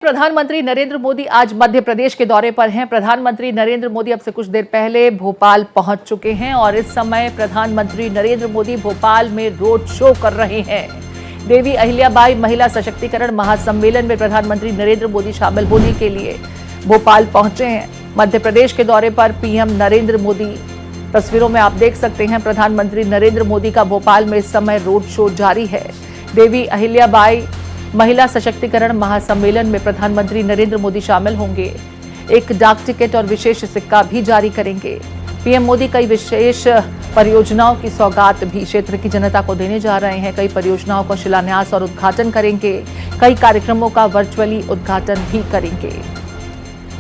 प्रधानमंत्री नरेंद्र मोदी आज मध्य प्रदेश के दौरे पर हैं। प्रधानमंत्री नरेंद्र मोदी अब से कुछ देर पहले भोपाल पहुंच चुके हैं और इस समय प्रधानमंत्री नरेंद्र मोदी भोपाल में रोड शो कर रहे हैं। देवी अहिल्याबाई महिला सशक्तिकरण महासम्मेलन में प्रधानमंत्री नरेंद्र मोदी शामिल होने के लिए भोपाल पहुंचे हैं। मध्य प्रदेश के दौरे पर पीएम नरेंद्र मोदी, तस्वीरों में आप देख सकते हैं प्रधानमंत्री नरेंद्र मोदी का भोपाल में इस समय रोड शो जारी है। देवी अहिल्याबाई महिला सशक्तिकरण महासम्मेलन में प्रधानमंत्री नरेंद्र मोदी शामिल होंगे। एक डाक टिकट और विशेष सिक्का भी जारी करेंगे। पीएम मोदी कई विशेष परियोजनाओं की सौगात भी क्षेत्र की जनता को देने जा रहे हैं। कई परियोजनाओं का शिलान्यास और उद्घाटन करेंगे। कई कार्यक्रमों का वर्चुअली उद्घाटन भी करेंगे।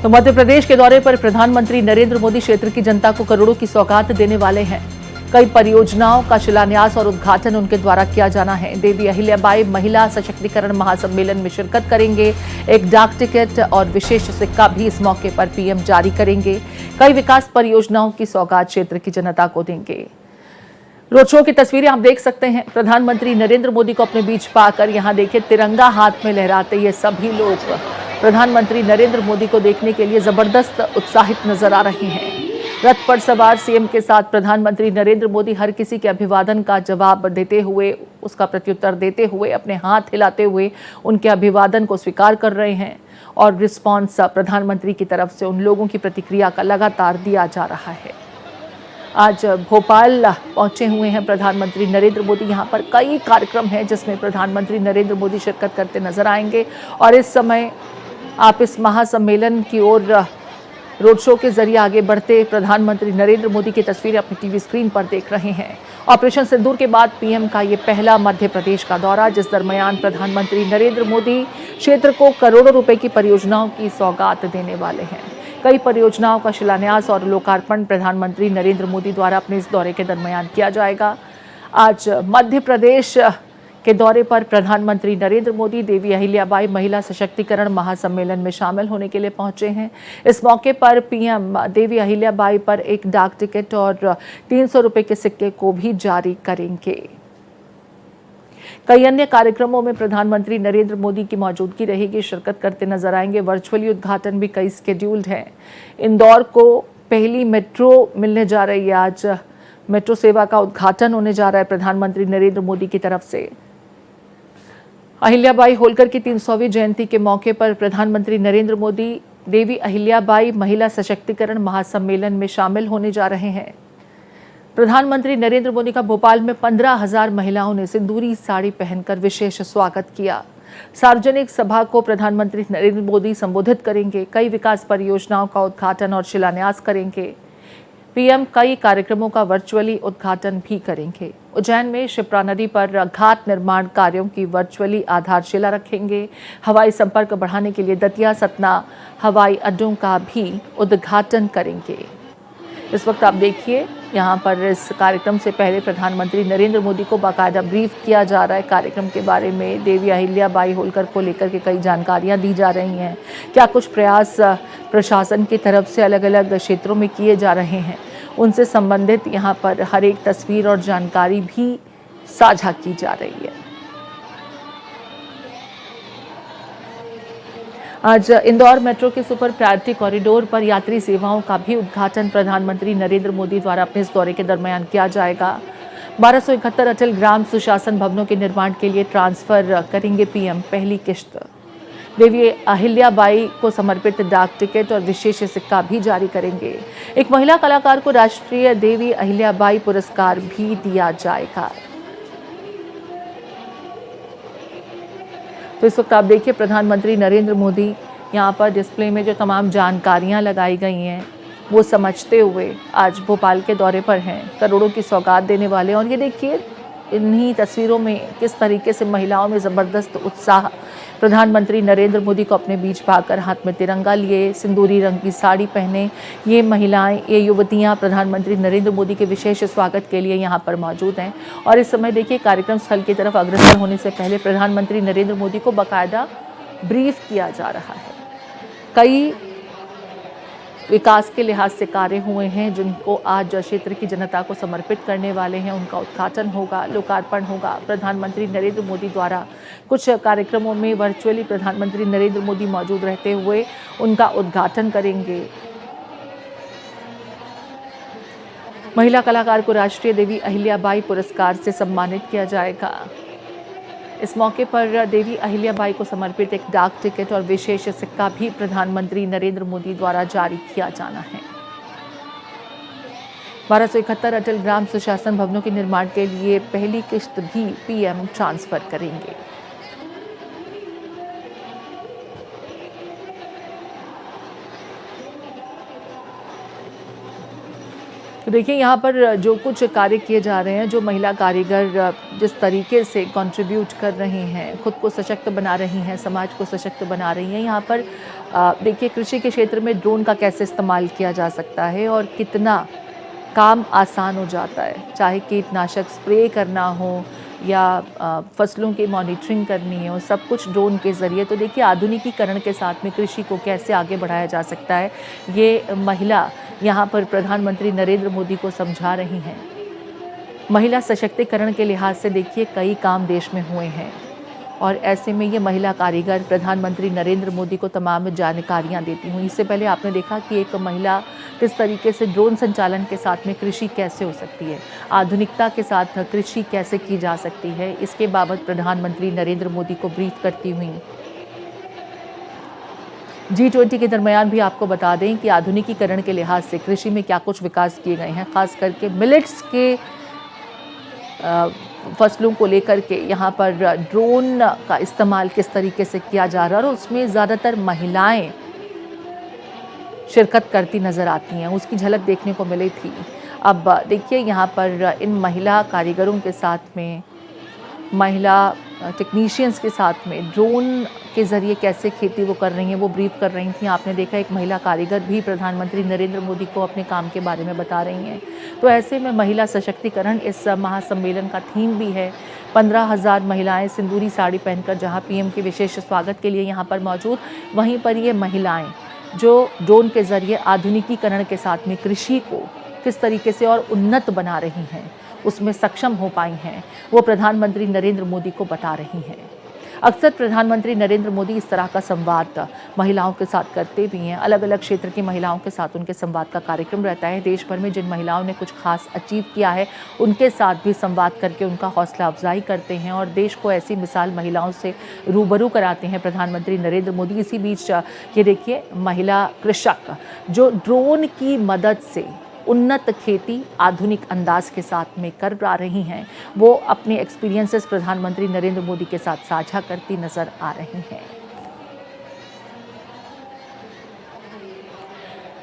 तो मध्य प्रदेश के दौरे पर प्रधानमंत्री नरेंद्र मोदी क्षेत्र की जनता को करोड़ों की सौगात देने वाले हैं। कई परियोजनाओं का शिलान्यास और उद्घाटन उनके द्वारा किया जाना है। देवी अहिल्याबाई महिला सशक्तिकरण महासम्मेलन में शिरकत करेंगे। एक डाक टिकट और विशेष सिक्का भी इस मौके पर पीएम जारी करेंगे। कई विकास परियोजनाओं की सौगात क्षेत्र की जनता को देंगे। रोड शो की तस्वीरें आप देख सकते हैं। प्रधानमंत्री नरेंद्र मोदी को अपने बीच पाकर यहां देखिए तिरंगा हाथ में लहराते ये सभी लोग प्रधानमंत्री नरेंद्र मोदी को देखने के लिए जबरदस्त उत्साहित नजर आ रहे हैं। रथ पर सवार सीएम के साथ प्रधानमंत्री नरेंद्र मोदी हर किसी के अभिवादन का जवाब देते हुए, उसका प्रत्युत्तर देते हुए, अपने हाथ हिलाते हुए उनके अभिवादन को स्वीकार कर रहे हैं और रिस्पांस प्रधानमंत्री की तरफ से उन लोगों की प्रतिक्रिया का लगातार दिया जा रहा है। आज भोपाल पहुंचे हुए हैं प्रधानमंत्री नरेंद्र मोदी। यहां पर कई कार्यक्रम हैं जिसमें प्रधानमंत्री नरेंद्र मोदी शिरकत करते नजर आएंगे और इस समय आप इस महासम्मेलन की ओर रोड शो के जरिए आगे बढ़ते प्रधानमंत्री नरेंद्र मोदी की तस्वीरें अपनी टीवी स्क्रीन पर देख रहे हैं। ऑपरेशन सिंदूर के बाद पीएम का ये पहला मध्य प्रदेश का दौरा, जिस दरमियान प्रधानमंत्री नरेंद्र मोदी क्षेत्र को करोड़ों रुपए की परियोजनाओं की सौगात देने वाले हैं। कई परियोजनाओं का शिलान्यास और लोकार्पण प्रधानमंत्री नरेंद्र मोदी द्वारा अपने इस दौरे के दरमियान किया जाएगा। आज मध्य प्रदेश के दौरे पर प्रधानमंत्री नरेंद्र मोदी देवी अहिल्याबाई महिला सशक्तिकरण महासम्मेलन में शामिल होने के लिए पहुंचे हैं। इस मौके पर पीएम देवी अहिल्याबाई पर एक डाक टिकट और 300 रुपए के सिक्के को भी जारी करेंगे। कई अन्य कार्यक्रमों में प्रधानमंत्री नरेंद्र मोदी की मौजूदगी रहेगी, शिरकत करते नजर आएंगे। वर्चुअली उद्घाटन भी कई स्केड्यूल्ड हैं। इंदौर को पहली मेट्रो मिलने जा रही है। आज मेट्रो सेवा का उद्घाटन होने जा रहा है प्रधानमंत्री नरेंद्र मोदी की तरफ से। अहिल्याबाई होलकर की 300वीं जयंती के मौके पर प्रधानमंत्री नरेंद्र मोदी देवी अहिल्याबाई महिला सशक्तिकरण महासम्मेलन में शामिल होने जा रहे हैं। प्रधानमंत्री नरेंद्र मोदी का भोपाल में 15,000 महिलाओं ने सिंदूरी साड़ी पहनकर विशेष स्वागत किया। सार्वजनिक सभा को प्रधानमंत्री नरेंद्र मोदी संबोधित करेंगे। कई विकास परियोजनाओं का उद्घाटन और शिलान्यास करेंगे। पीएम कई कार्यक्रमों का वर्चुअली उद्घाटन भी करेंगे। उज्जैन में शिप्रा नदी पर घाट निर्माण कार्यों की वर्चुअली आधारशिला रखेंगे। हवाई संपर्क बढ़ाने के लिए दतिया सतना हवाई अड्डों का भी उद्घाटन करेंगे। इस वक्त आप देखिए यहाँ पर इस कार्यक्रम से पहले प्रधानमंत्री नरेंद्र मोदी को बाकायदा ब्रीफ किया जा रहा है। कार्यक्रम के बारे में देवी अहिल्याबाई होलकर को लेकर के कई जानकारियाँ दी जा रही हैं। क्या कुछ प्रयास प्रशासन की तरफ से अलग अलग क्षेत्रों में किए जा रहे हैं, उनसे संबंधित यहाँ पर हर एक तस्वीर और जानकारी भी साझा की जा रही है। आज इंदौर मेट्रो के सुपर प्रायोरिटी कॉरिडोर पर यात्री सेवाओं का भी उद्घाटन प्रधानमंत्री नरेंद्र मोदी द्वारा अपने इस दौरे के दरमियान किया जाएगा। 1271 अटल ग्राम सुशासन भवनों के निर्माण के लिए ट्रांसफर करेंगे पीएम पहली किश्त। देवी अहिल्याबाई को समर्पित डाक टिकट और विशेष सिक्का भी जारी करेंगे। एक महिला कलाकार को राष्ट्रीय देवी अहिल्याबाई पुरस्कार भी दिया जाएगा। तो इस वक्त आप देखिए प्रधानमंत्री नरेंद्र मोदी यहाँ पर डिस्प्ले में जो तमाम जानकारियाँ लगाई गई हैं वो समझते हुए आज भोपाल के दौरे पर हैं। करोड़ों की सौगात देने वाले, और ये देखिए इन्हीं तस्वीरों में किस तरीके से महिलाओं में ज़बरदस्त उत्साह। प्रधानमंत्री नरेंद्र मोदी को अपने बीच पाकर हाथ में तिरंगा लिए, सिंदूरी रंग की साड़ी पहने ये महिलाएं, ये युवतियां प्रधानमंत्री नरेंद्र मोदी के विशेष स्वागत के लिए यहां पर मौजूद हैं। और इस समय देखिए कार्यक्रम स्थल की तरफ अग्रसर होने से पहले प्रधानमंत्री नरेंद्र मोदी को बाकायदा ब्रीफ किया जा रहा है। कई विकास के लिहाज से कार्य हुए हैं जिनको आज क्षेत्र की जनता को समर्पित करने वाले हैं, उनका उद्घाटन होगा, लोकार्पण होगा। प्रधानमंत्री नरेंद्र मोदी द्वारा कुछ कार्यक्रमों में वर्चुअली प्रधानमंत्री नरेंद्र मोदी मौजूद रहते हुए उनका उद्घाटन करेंगे। महिला कलाकार को राष्ट्रीय देवी अहिल्याबाई पुरस्कार से सम्मानित किया जाएगा। इस मौके पर देवी अहिल्याबाई को समर्पित एक डाक टिकट और विशेष सिक्का भी प्रधानमंत्री नरेंद्र मोदी द्वारा जारी किया जाना है। 1271 अटल ग्राम सुशासन भवनों के निर्माण के लिए पहली किश्त भी पीएम ट्रांसफर करेंगे। तो देखिए यहाँ पर जो कुछ कार्य किए जा रहे हैं, जो महिला कारीगर जिस तरीके से कंट्रीब्यूट कर रही हैं, खुद को सशक्त बना रही हैं, समाज को सशक्त बना रही हैं। यहाँ पर देखिए कृषि के क्षेत्र में ड्रोन का कैसे इस्तेमाल किया जा सकता है और कितना काम आसान हो जाता है, चाहे कीटनाशक स्प्रे करना हो या फसलों की मॉनिटरिंग करनी हो, सब कुछ ड्रोन के ज़रिए। तो देखिए आधुनिकीकरण के साथ में कृषि को कैसे आगे बढ़ाया जा सकता है, ये महिला यहाँ पर प्रधानमंत्री नरेंद्र मोदी को समझा रही हैं। महिला सशक्तिकरण के लिहाज से देखिए कई काम देश में हुए हैं और ऐसे में ये महिला कारीगर प्रधानमंत्री नरेंद्र मोदी को तमाम जानकारियाँ देती हुई। इससे पहले आपने देखा कि एक महिला किस तरीके से ड्रोन संचालन के साथ में कृषि कैसे हो सकती है, आधुनिकता के साथ कृषि कैसे की जा सकती है, इसके बाबत प्रधानमंत्री नरेंद्र मोदी को ब्रीफ करती हुई। G20 के दरमियान भी आपको बता दें कि आधुनिकीकरण के लिहाज से कृषि में क्या कुछ विकास किए गए हैं, खास करके मिलेट्स के फसलों को लेकर के यहाँ पर ड्रोन का इस्तेमाल किस तरीके से किया जा रहा है और उसमें ज़्यादातर महिलाएं शिरकत करती नज़र आती हैं, उसकी झलक देखने को मिली थी। अब देखिए यहाँ पर इन महिला कारीगरों के साथ में, महिला टेक्नीशियंस के साथ में ड्रोन के ज़रिए कैसे खेती वो कर रही हैं, वो ब्रीफ कर रही थी। आपने देखा एक महिला कारीगर भी प्रधानमंत्री नरेंद्र मोदी को अपने काम के बारे में बता रही हैं। तो ऐसे में महिला सशक्तिकरण इस महासम्मेलन का थीम भी है। 15,000 महिलाएं सिंदूरी साड़ी पहनकर जहां पीएम के विशेष स्वागत के लिए यहां पर मौजूद, वहीं पर ये महिलाएं जो ड्रोन के ज़रिए आधुनिकीकरण के साथ में कृषि को किस तरीके से और उन्नत बना रही हैं, उसमें सक्षम हो पाई हैं, वो प्रधानमंत्री नरेंद्र मोदी को बता रही हैं। अक्सर प्रधानमंत्री नरेंद्र मोदी इस तरह का संवाद महिलाओं के साथ करते भी हैं। अलग अलग क्षेत्र की महिलाओं के साथ उनके संवाद का कार्यक्रम रहता है। देश भर में जिन महिलाओं ने कुछ खास अचीव किया है, उनके साथ भी संवाद करके उनका हौसला अफजाई करते हैं और देश को ऐसी मिसाल महिलाओं से रूबरू कराते हैं प्रधानमंत्री नरेंद्र मोदी। इसी बीच ये देखिए महिला कृषक जो ड्रोन की मदद से उन्नत खेती आधुनिक अंदाज के साथ में कर पा रही हैं, वो अपने एक्सपीरियंसेस प्रधानमंत्री नरेंद्र मोदी के साथ साझा करती नजर आ रही हैं।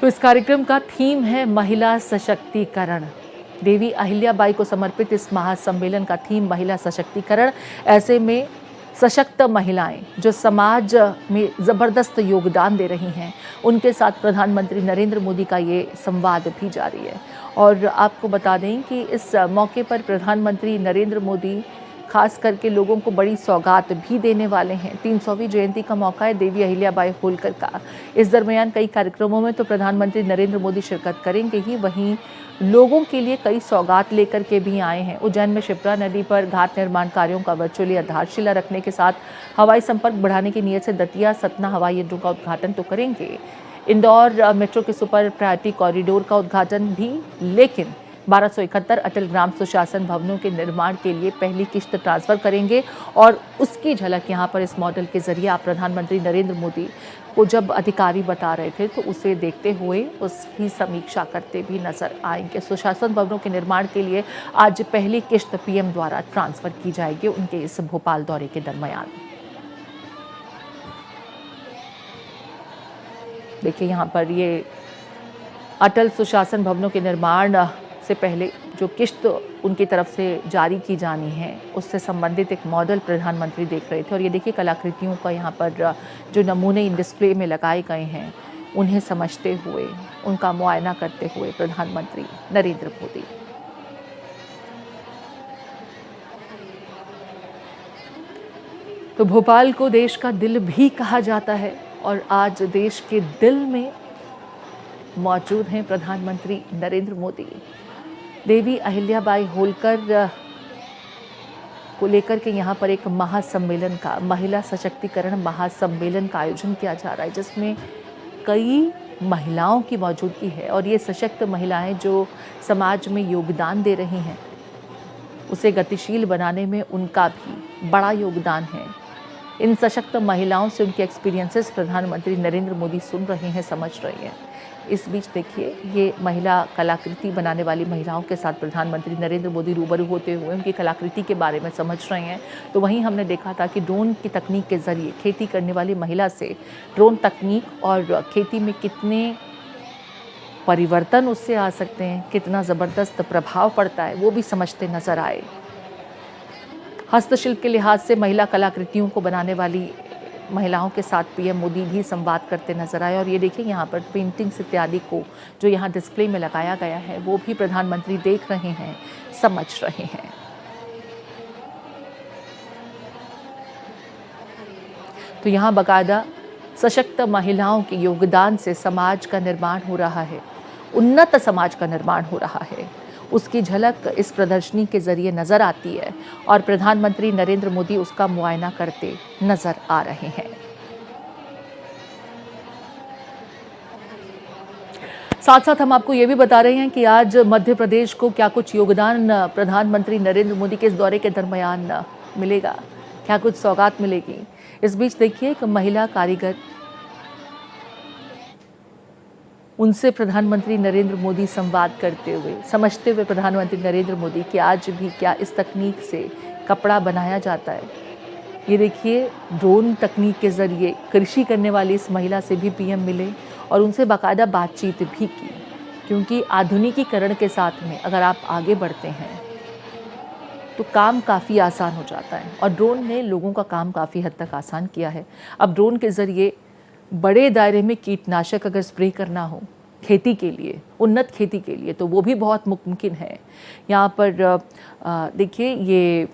तो इस कार्यक्रम का थीम है महिला सशक्तिकरण। देवी अहिल्याबाई को समर्पित इस महासम्मेलन का थीम महिला सशक्तिकरण। ऐसे में सशक्त महिलाएं जो समाज में ज़बरदस्त योगदान दे रही हैं, उनके साथ प्रधानमंत्री नरेंद्र मोदी का ये संवाद भी जारी है। और आपको बता दें कि इस मौके पर प्रधानमंत्री नरेंद्र मोदी खास करके लोगों को बड़ी सौगात भी देने वाले हैं। 300वीं जयंती का मौका है देवी अहिल्याबाई होलकर का। इस दरमियान कई कार्यक्रमों में तो प्रधानमंत्री नरेंद्र मोदी शिरकत करेंगे ही, वहीं लोगों के लिए कई सौगात लेकर के भी आए हैं। उज्जैन में शिप्रा नदी पर घाट निर्माण कार्यों का वर्चुअली आधारशिला रखने के साथ हवाई संपर्क बढ़ाने की नीयत से दतिया सतना हवाई अड्डों का उद्घाटन तो करेंगे। इंदौर मेट्रो के सुपर प्रायोरिटी कॉरिडोर का उद्घाटन भी, लेकिन 1271 अटल ग्राम सुशासन भवनों के निर्माण के लिए पहली किश्त ट्रांसफर करेंगे और उसकी झलक यहाँ पर इस मॉडल के जरिए आप प्रधानमंत्री नरेंद्र मोदी को जब अधिकारी बता रहे थे तो उसे देखते हुए उसकी समीक्षा करते भी नजर आएंगे। सुशासन भवनों के निर्माण के लिए आज पहली किश्त पीएम द्वारा ट्रांसफर की जाएगी उनके इस भोपाल दौरे के दरमियान। देखिए यहाँ पर ये अटल सुशासन भवनों के निर्माण से पहले जो किश्त उनकी तरफ से जारी की जानी है, उससे संबंधित एक मॉडल प्रधानमंत्री देख रहे थे। और ये देखिए कलाकृतियों का यहाँ पर जो नमूने इन डिस्प्ले में लगाए गए हैं, उन्हें समझते हुए, उनका मुआयना करते हुए प्रधानमंत्री नरेंद्र मोदी। तो भोपाल को देश का दिल भी कहा जाता है और आज देश के दिल में मौजूद हैं प्रधानमंत्री नरेंद्र मोदी। देवी अहिल्याबाई होलकर को लेकर के यहाँ पर एक महासम्मेलन का, महिला सशक्तिकरण महासम्मेलन का आयोजन किया जा रहा है, जिसमें कई महिलाओं की मौजूदगी है और ये सशक्त महिलाएं जो समाज में योगदान दे रही हैं, उसे गतिशील बनाने में उनका भी बड़ा योगदान है। इन सशक्त महिलाओं से उनके एक्सपीरियंसेस प्रधानमंत्री नरेंद्र मोदी सुन रहे हैं, समझ रहे हैं। इस बीच देखिए, ये महिला कलाकृति बनाने वाली महिलाओं के साथ प्रधानमंत्री नरेंद्र मोदी रूबरू होते हुए उनकी कलाकृति के बारे में समझ रहे हैं। तो वहीं हमने देखा था कि ड्रोन की तकनीक के जरिए खेती करने वाली महिला से ड्रोन तकनीक और खेती में कितने परिवर्तन उससे आ सकते हैं, कितना ज़बरदस्त प्रभाव पड़ता है, वो भी समझते नजर आए। हस्तशिल्प के लिहाज से महिला कलाकृतियों को बनाने वाली महिलाओं के साथ पीएम मोदी भी संवाद करते नजर आए। और ये देखिए, यहाँ पर पेंटिंग्स इत्यादि को जो यहाँ डिस्प्ले में लगाया गया है, वो भी प्रधानमंत्री देख रहे हैं, समझ रहे हैं। तो यहाँ बाकायदा सशक्त महिलाओं के योगदान से समाज का निर्माण हो रहा है, उन्नत समाज का निर्माण हो रहा है। उसकी झलक इस प्रदर्शनी के जरिए नजर आती है और प्रधानमंत्री नरेंद्र मोदी उसका मुआयना करते नजर आ रहे हैं। साथ साथ हम आपको ये भी बता रहे हैं कि आज मध्य प्रदेश को क्या कुछ योगदान प्रधानमंत्री नरेंद्र मोदी के इस दौरे के दरमियान मिलेगा, क्या कुछ सौगात मिलेगी। इस बीच देखिए, एक महिला कारीगर, उनसे प्रधानमंत्री नरेंद्र मोदी संवाद करते हुए, समझते हुए प्रधानमंत्री नरेंद्र मोदी कि आज भी क्या इस तकनीक से कपड़ा बनाया जाता है। ये देखिए, ड्रोन तकनीक के ज़रिए कृषि करने वाली इस महिला से भी पीएम मिले और उनसे बाकायदा बातचीत भी की, क्योंकि आधुनिकीकरण के साथ में अगर आप आगे बढ़ते हैं तो काम काफ़ी आसान हो जाता है और ड्रोन ने लोगों का काम काफ़ी हद तक आसान किया है। अब ड्रोन के ज़रिए बड़े दायरे में कीटनाशक अगर स्प्रे करना हो खेती के लिए, उन्नत खेती के लिए, तो वो भी बहुत मुमकिन है। यहाँ पर देखिए, ये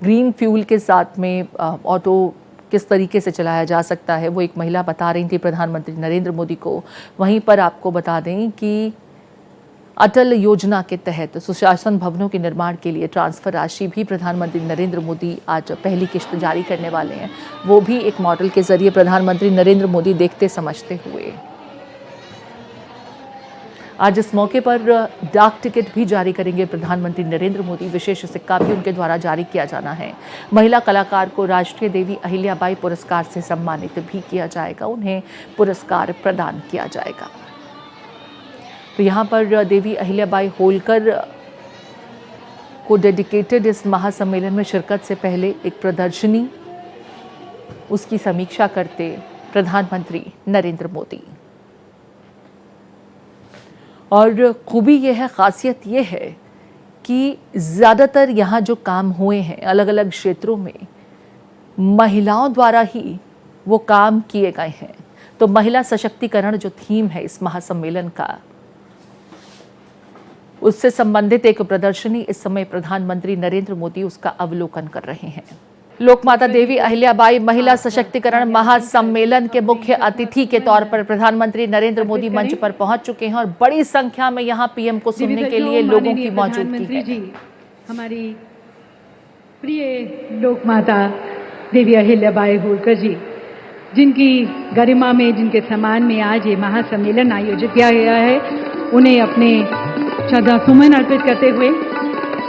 ग्रीन फ्यूल के साथ में ऑटो किस तरीके से चलाया जा सकता है, वो एक महिला बता रही थी प्रधानमंत्री नरेंद्र मोदी को। वहीं पर आपको बता दें कि अटल योजना के तहत सुशासन भवनों के निर्माण के लिए ट्रांसफर राशि भी प्रधानमंत्री नरेंद्र मोदी आज पहली किश्त जारी करने वाले हैं। वो भी एक मॉडल के जरिए प्रधानमंत्री नरेंद्र मोदी देखते समझते हुए। आज इस मौके पर डाक टिकट भी जारी करेंगे प्रधानमंत्री नरेंद्र मोदी। विशेष सिक्का भी उनके द्वारा जारी किया जाना है। महिला कलाकार को राष्ट्रीय देवी अहिल्याबाई पुरस्कार से सम्मानित भी किया जाएगा, उन्हें पुरस्कार प्रदान किया जाएगा। तो यहाँ पर देवी अहिल्याबाई होलकर को डेडिकेटेड इस महासम्मेलन में शिरकत से पहले एक प्रदर्शनी, उसकी समीक्षा करते प्रधानमंत्री नरेंद्र मोदी। और खूबी यह है, खासियत यह है कि ज़्यादातर यहाँ जो काम हुए हैं अलग अलग क्षेत्रों में, महिलाओं द्वारा ही वो काम किए गए हैं। तो महिला सशक्तिकरण जो थीम है इस महासम्मेलन का, उससे संबंधित एक प्रदर्शनी इस समय प्रधानमंत्री नरेंद्र मोदी उसका अवलोकन कर रहे हैं। लोकमाता देवी अहिल्याबाई महिला सशक्तिकरण महासम्मेलन के मुख्य अतिथि के तौर पर प्रधानमंत्री नरेंद्र मोदी मंच पर पहुंच चुके हैं और बड़ी संख्या में यहां पीएम को सुनने के लिए लोगों की मौजूदगी है। हमारी प्रिय लोकमाता देवी अहिल्याबाई होलकर जी, जिनकी गरिमा में, जिनके सम्मान में आज ये महासम्मेलन आयोजित किया गया है, उन्हें अपने श्रद्धा सुमन अर्पित करते हुए,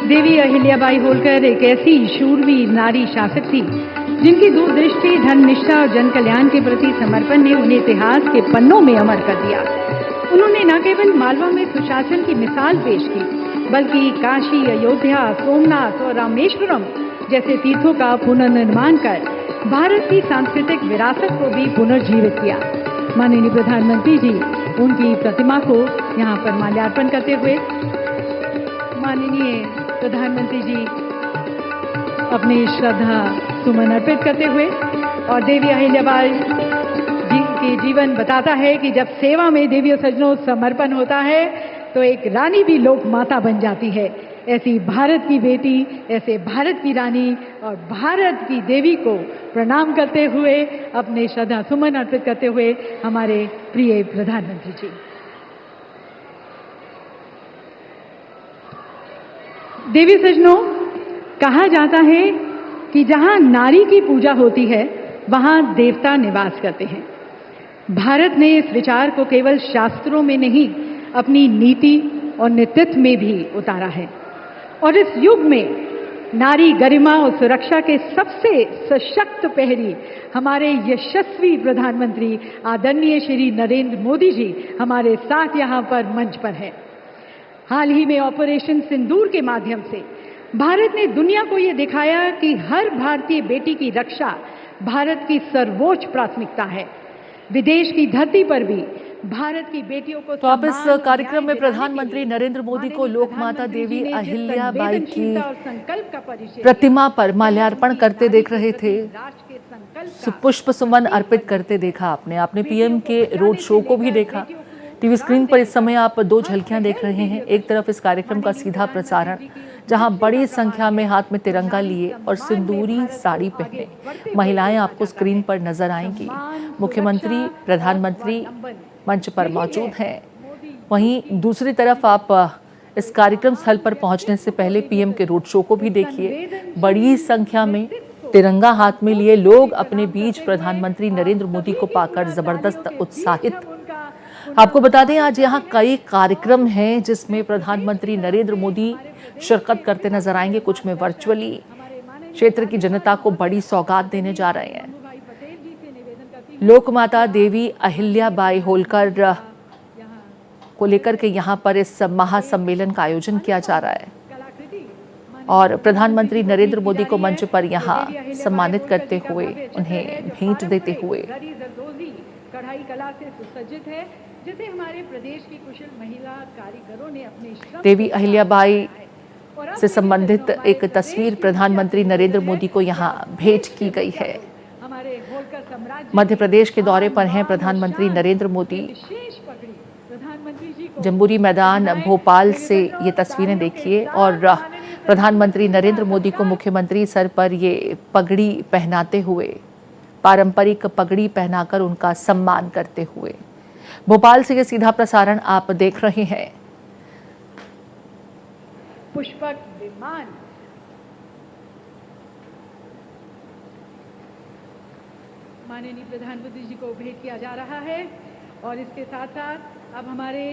देवी अहिल्याबाई होलकर एक ऐसी शूरवीर नारी शासक थी जिनकी दूरदृष्टि, धर्मनिष्ठा और जन कल्याण के प्रति समर्पण ने उन्हें इतिहास के पन्नों में अमर कर दिया। उन्होंने न केवल मालवा में सुशासन की मिसाल पेश की, बल्कि काशी, अयोध्या, सोमनाथ और रामेश्वरम जैसे तीर्थों का पुनर्निर्माण कर भारत की सांस्कृतिक विरासत को भी पुनर्जीवित किया। माननीय प्रधानमंत्री जी उनकी प्रतिमा को यहाँ पर माल्यार्पण करते हुए, माननीय प्रधानमंत्री जी अपनी श्रद्धा सुमन अर्पित करते हुए, और देवी अहिल्याबाई जी की जीवन बताता है कि जब सेवा में देवियों सज्जनों समर्पण होता है तो एक रानी भी लोक माता बन जाती है। ऐसी भारत की बेटी, ऐसे भारत की रानी और भारत की देवी को प्रणाम करते हुए, अपने श्रद्धा सुमन अर्पित करते हुए हमारे प्रिय प्रधानमंत्री जी। देवी सजनों, कहा जाता है कि जहां नारी की पूजा होती है वहां देवता निवास करते हैं। भारत ने इस विचार को केवल शास्त्रों में नहीं, अपनी नीति और नेतृत्व में भी उतारा है। और इस युग में नारी गरिमा और सुरक्षा के सबसे सशक्त प्रहरी हमारे यशस्वी प्रधानमंत्री आदरणीय श्री नरेंद्र मोदी जी हमारे साथ यहां पर मंच पर हैं। हाल ही में ऑपरेशन सिंदूर के माध्यम से भारत ने दुनिया को यह दिखाया कि हर भारतीय बेटी की रक्षा भारत की सर्वोच्च प्राथमिकता है। विदेश की धरती पर भी भारत की बेटियों को तो आप इस कार्यक्रम में प्रधानमंत्री नरेंद्र मोदी को लोक माता देवी अहिल्याबाई की प्रतिमा पर माल्यार्पण करते देख रहे थे, पुष्प सुमन अर्पित करते देखा। आपने पीएम के रोड शो को भी देखा। टीवी स्क्रीन पर इस समय आप दो झलकियां देख रहे हैं। एक तरफ इस कार्यक्रम का सीधा प्रसारण, जहां बड़ी संख्या में हाथ में तिरंगा लिए और सिंदूरी साड़ी पहने महिलाएं आपको स्क्रीन पर नजर आएंगी। मुख्यमंत्री, प्रधानमंत्री मंच पर मौजूद हैं। वहीं दूसरी तरफ आप इस कार्यक्रम स्थल पर पहुंचने से पहले पीएम के रोड शो को भी देखिए। बड़ी संख्या में तिरंगा हाथ में लिए लोग अपने बीच प्रधानमंत्री नरेंद्र मोदी को पाकर जबरदस्त उत्साहित। आपको बता दें, आज यहाँ कई कार्यक्रम हैं जिसमें प्रधानमंत्री नरेंद्र मोदी शिरकत करते नजर आएंगे। कुछ में वर्चुअली क्षेत्र की जनता को बड़ी सौगात देने जा रहे हैं। लोकमाता देवी अहिल्याबाई होलकर को लेकर के यहाँ पर इस महासम्मेलन का आयोजन किया जा रहा है और प्रधानमंत्री नरेंद्र मोदी को मंच पर यहाँ सम्मानित करते हुए, उन्हें भेंट देते हुए कढ़ाई कला से सुसज्जित है, जिसे हमारे प्रदेश की कुशल महिला कारीगरों ने अपने श्रम देवी अहिल्याबाई से संबंधित एक तस्वीर प्रधानमंत्री नरेंद्र मोदी को यहाँ भेंट की गई है। मध्य प्रदेश के दौरे पर हैं प्रधानमंत्री नरेंद्र मोदी। जम्बूरी मैदान भोपाल से ये तस्वीरें देखिए और प्रधानमंत्री नरेंद्र मोदी को मुख्यमंत्री सर पर ये पगड़ी पहनाते हुए, पारंपरिक पगड़ी पहनाकर उनका सम्मान करते हुए। भोपाल से ये सीधा प्रसारण आप देख रहे हैं। पुष्पक विमान माननीय प्रधानमंत्री जी को भेंट किया जा रहा है और इसके साथ साथ अब हमारे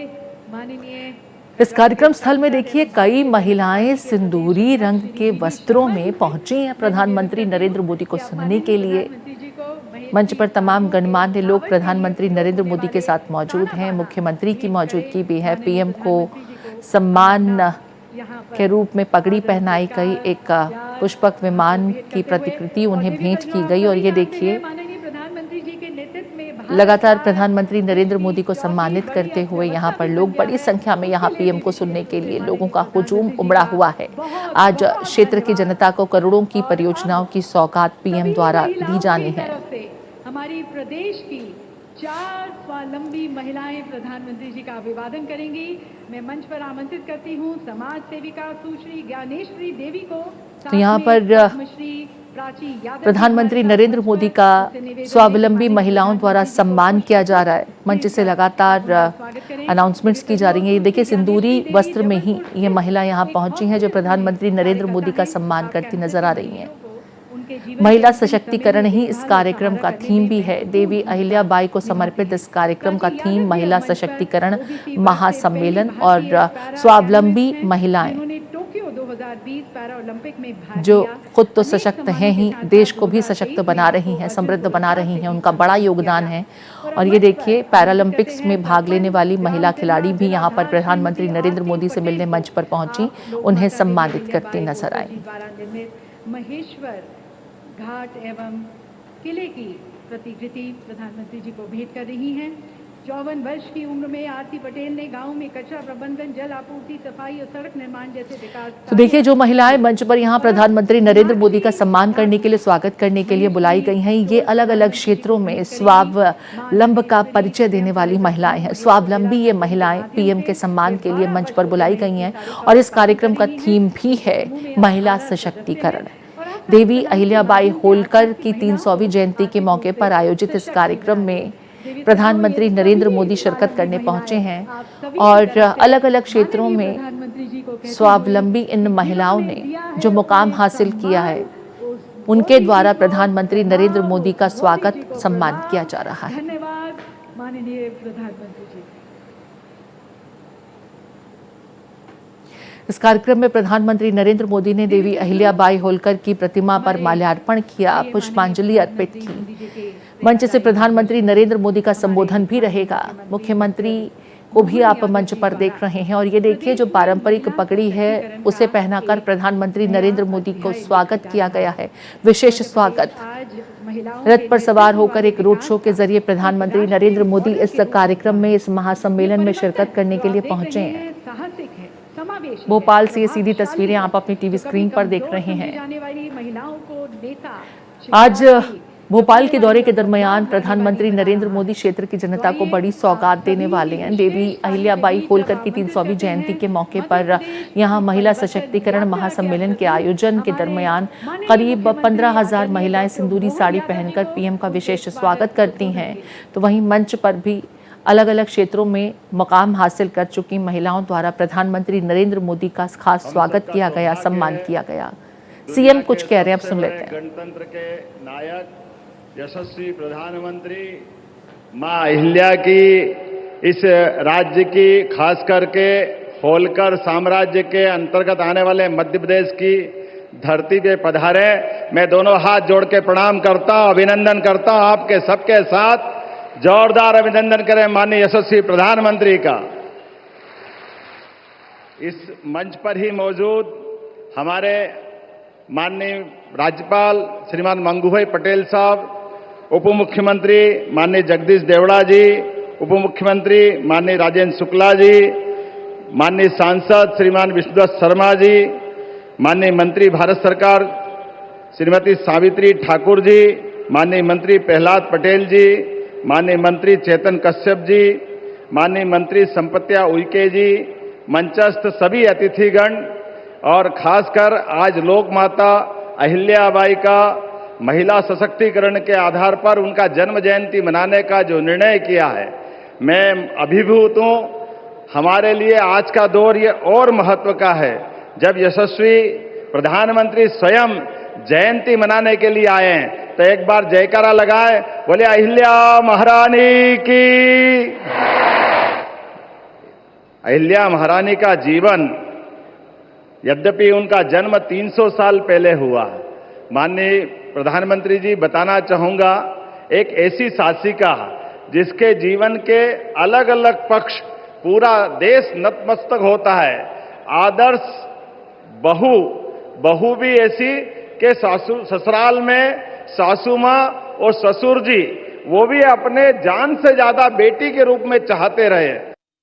माननीय इस कार्यक्रम स्थल में देखिए कई महिलाएं सिंदूरी रंग के वस्त्रों में पहुंची हैं प्रधानमंत्री नरेंद्र मोदी को सुनने के लिए। मंच पर तमाम गणमान्य लोग प्रधानमंत्री नरेंद्र मोदी के साथ मौजूद हैं। मुख्यमंत्री की मौजूदगी भी है। पीएम को सम्मान के रूप में पगड़ी पहनाई गई, एक पुष्पक विमान की प्रतिकृति उन्हें भेंट की गई और ये देखिए लगातार प्रधानमंत्री नरेंद्र मोदी को सम्मानित करते हुए यहाँ पर लोग बड़ी संख्या में यहाँ पीएम को सुनने के लिए लोगों का हुजूम उमड़ा हुआ है। आज क्षेत्र की जनता को करोड़ों की परियोजनाओं की सौगात पीएम द्वारा दी जानी है। हमारी प्रदेश की 4 स्वावलंबी महिलाएं प्रधानमंत्री जी का अभिवादन करेंगी। मैं मंच पर आमंत्रित करती हूँ समाज सेविका सुश्री ज्ञानेश्वरी देवी को। तो यहाँ पर प्रधानमंत्री नरेंद्र मोदी का स्वावलंबी महिलाओं द्वारा सम्मान किया जा रहा है। मंच से लगातार अनाउंसमेंट्स की जा रही हैं। ये देखिए सिंदूरी वस्त्र में ही ये महिला यहाँ पहुंची हैं जो प्रधानमंत्री नरेंद्र मोदी का सम्मान करती नजर आ रही हैं। महिला सशक्तिकरण ही इस कार्यक्रम का थीम भी है। देवी अहिल्याबाई को समर्पित इस कार्यक्रम का थीम महिला सशक्तिकरण महासम्मेलन और स्वावलंबी महिलाएं जो खुद तो सशक्त हैं ही, देश को भी सशक्त बना रही हैं, समृद्ध बना रही हैं, उनका बड़ा योगदान है। और ये देखिए पैरालंपिक्स में भाग लेने वाली महिला खिलाड़ी भी यहाँ पर प्रधानमंत्री नरेंद्र मोदी से मिलने मंच पर पहुंची, उन्हें सम्मानित करती नजर आई। महेश्वर घाट एवं किले की प्रतिकृति प्रधानमंत्री जी को भेंट कर रही हैं। 54 वर्ष की उम्र में आरती पटेल ने गांव में कचरा प्रबंधन, जल आपूर्ति, सफाई और सड़क निर्माण जैसे विकास। तो देखिए, जो महिलाएं मंच पर यहाँ प्रधानमंत्री नरेंद्र मोदी का सम्मान करने के लिए, स्वागत करने के लिए बुलाई गई हैं, ये अलग अलग क्षेत्रों में स्वावलंब का परिचय देने वाली महिलाएं हैं। स्वावलंबी ये महिलाएं पीएम के सम्मान के लिए मंच पर बुलाई गई हैं और इस कार्यक्रम का थीम भी है महिला सशक्तिकरण। देवी अहिल्याबाई होलकर की 300वीं जयंती के मौके पर आयोजित इस कार्यक्रम में प्रधानमंत्री नरेंद्र मोदी शिरकत करने पहुंचे हैं और अलग अलग क्षेत्रों में स्वावलंबी इन महिलाओं ने जो मुकाम हासिल किया है, उनके द्वारा प्रधानमंत्री नरेंद्र मोदी का स्वागत सम्मान किया जा रहा है। धन्यवाद माननीय प्रधानमंत्री जी। इस कार्यक्रम में प्रधानमंत्री नरेंद्र मोदी ने देवी अहिल्याबाई होलकर की प्रतिमा पर माल्यार्पण किया, पुष्पांजलि अर्पित की। मंच से प्रधानमंत्री नरेंद्र मोदी का संबोधन भी रहेगा। मुख्यमंत्री को भी आप मंच पर देख रहे हैं और ये देखिए, जो पारंपरिक पगड़ी है उसे पहनाकर प्रधानमंत्री नरेंद्र मोदी को स्वागत किया गया है, विशेष स्वागत। रथ पर सवार होकर एक रोड शो के जरिए प्रधानमंत्री नरेंद्र मोदी इस कार्यक्रम में, इस महासम्मेलन में शिरकत करने के लिए पहुंचे हैं। भोपाल से ये सीधी तस्वीरें आप अपनी टीवी स्क्रीन पर देख रहे हैं। आज भोपाल के दौरे के दरमियान प्रधानमंत्री नरेंद्र मोदी क्षेत्र की जनता को बड़ी सौगात देने वाले हैं। देवी अहिल्याबाई होलकर की 300वीं जयंती के मौके पर यहां महिला सशक्तिकरण महासम्मेलन के आयोजन के दरमियान करीब 15,000 महिलाएं सिंदूरी साड़ी पहनकर पीएम का विशेष स्वागत करती हैं। तो वहीं मंच पर भी अलग अलग क्षेत्रों में मुकाम हासिल कर चुकी महिलाओं द्वारा प्रधानमंत्री नरेंद्र मोदी का खास स्वागत किया गया, सम्मान किया गया। सीएम कुछ कह रहे हैं, अब सुन लेते हैं। गणतंत्र के नायक, यशस्वी प्रधानमंत्री मां अहिल्या की, इस राज्य की, खास करके होलकर साम्राज्य के अंतर्गत आने वाले मध्य प्रदेश की धरती पे पधारे। मैं दोनों हाथ जोड़ के प्रणाम करता हूं, अभिनंदन करता हूं। आपके सबके साथ जोरदार अभिनंदन करें माननीय यशस्वी प्रधानमंत्री का। इस मंच पर ही मौजूद हमारे माननीय राज्यपाल श्रीमान मंगूभाई पटेल साहब, उप मुख्यमंत्री माननीय जगदीश देवड़ा जी, उप मुख्यमंत्री माननीय राजेंद्र शुक्ला जी, माननीय सांसद श्रीमान विष्णुदत्त शर्मा जी, माननीय मंत्री भारत सरकार श्रीमती सावित्री ठाकुर जी, माननीय मंत्री प्रहलाद पटेल जी, माननीय मंत्री चेतन कश्यप जी, माननीय मंत्री संपत्या उइके जी, मंचस्थ सभी अतिथिगण और खासकर आज लोक माता अहिल्याबाई का महिला सशक्तिकरण के आधार पर उनका जन्म जयंती मनाने का जो निर्णय किया है, मैं अभिभूत हूं। हमारे लिए आज का दौर ये और महत्व का है जब यशस्वी प्रधानमंत्री स्वयं जयंती मनाने के लिए आए हैं। तो एक बार जयकारा लगाए, बोले अहिल्या महारानी की। अहिल्या महारानी का जीवन, यद्यपि उनका जन्म 300 साल पहले हुआ, माननीय प्रधानमंत्री जी बताना चाहूंगा, एक ऐसी शासिका जिसके जीवन के अलग अलग पक्ष पूरा देश नतमस्तक होता है। आदर्श बहू भी ऐसी कि ससुराल में सासू मां और ससुर जी वो भी अपने जान से ज्यादा बेटी के रूप में चाहते रहे।